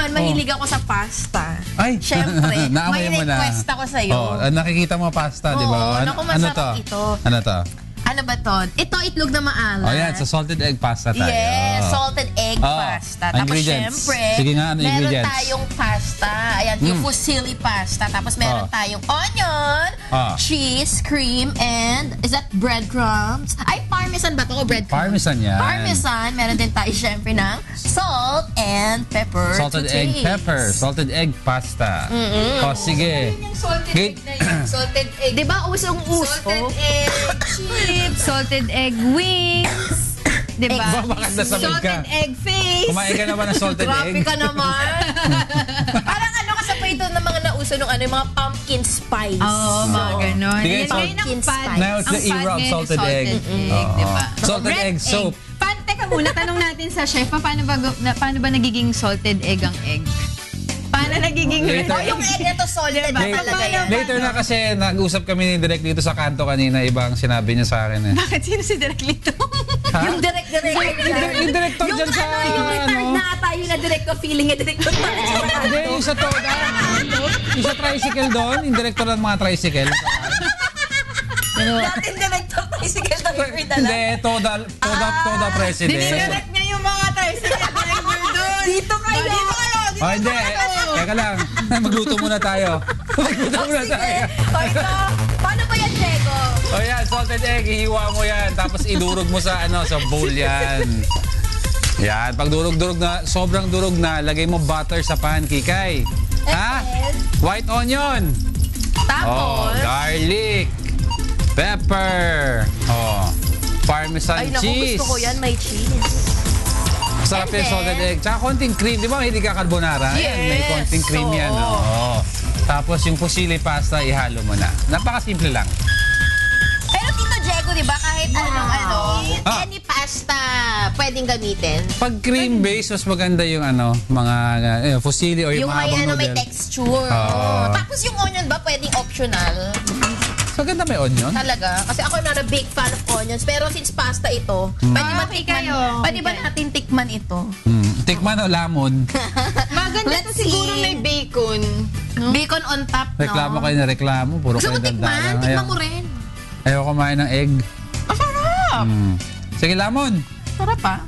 naman, mahilig ako sa pasta. Ay, Siyempre, naamoy may mo na. request ako sa'yo. Oh, nakikita mo pasta, di ba? Oo, naku, masarap ito. Ano to? Ano ba to? Ito, itlog na maalat. Oh, yan. Sa salted egg pasta tayo. Yes, Oh. salted egg Oh, pasta. Tapos ingredients. syempre, Sige nga, ano meron ingredients? tayong pasta. Ayan, yung fusilli pasta. Tapos meron Oh. tayong onion, Oh. cheese, cream, and is that breadcrumbs? Ay, parmesan ba to o breadcrumbs? Parmesan yan. Parmesan. Meron din tayo syempre ng salt and pepper Salted to egg taste. pepper. Salted egg pasta. Oh, sige. Yung salted Gate- egg na yun. Salted egg. Di ba usong-uso? Salted egg chips. Salted egg wings. Diba? Bakit nasamig ka? Salted egg face. Kumain ka naman ng salted Grabe egg? ka naman. Parang ano kasabay ito ng mga nauso nung ano, yung mga pumpkin spice. Oo, mga ganon. Sige, Ayan, so- ngayon ang Pumpkin fad. spice. Now it's the Ang fad era of ngayon, salted egg. diba? Salted Red egg soup. Teka muna, tanong natin sa chef, paano ba nagiging salted egg ang egg? Paano nagiging Later. Oh, yung egg na to solid na Diba? talaga yan. Later na kasi nag-usap kami ni Direk dito sa kanto kanina. Ibang sinabi niya sa akin eh. Bakit? Sino si Direk Lito? Ha? Yung director. Yung director Yung dyan sa ano, yung retired ano? na ata yung na-director feeling na director pa rin sa mga Hindi, yung sa Toda. Yung sa tricycle doon, yung director ng mga tricycle. dating director tricycle driver na lang. Hindi, Toda president. Dinidirect niya yung mga tricycle driver doon. Dito kayo. Dito kayo. Oh, hindi. Teka lang. Magluto muna tayo. Magluto muna tayo. O ito, paano ba yan, Diego? O yan, salted egg, ihiwa mo yan. Tapos idurog mo sa sa bowl yan. Yan, pag durog-durog na, sobrang durog na, lagay mo butter sa pan, Kikay. Ha? White onion. Oh, Tapos, garlic. Pepper. Oh, parmesan ay naku, cheese. gusto ko yan, may cheese. Sarap And yung then, salted egg. Tsaka konting cream. Di ba hindi ka carbonara? Yan, may Yes, konting cream yan. oo. Oo. Tapos yung fusilli pasta, ihalo mo na. Napakasimple lang. Pero Tito Diego, di ba, kahit anong Ah. any pasta pwedeng gamitin. Pag cream base, mas maganda yung mga fusilli or yung Yung may, mahabang may noodle. texture. Oo. Tapos yung onion ba, pwedeng optional? So, ganda may onion. Talaga? Kasi ako not a big fan of onions. Pero since pasta ito, pwede ba Okay tikman? kayo. Pwede ba natin tikman ito? Tikman o lamon. Maganda to Let's siguro see. may bacon. No? Bacon on top, no? Reklamo kayo na reklamo. Puro Gusto mo kayo tikman? dandanan. Tikman mo rin. Ayaw kumain ng egg. Masarap. Sige, lamon. Sarap ah.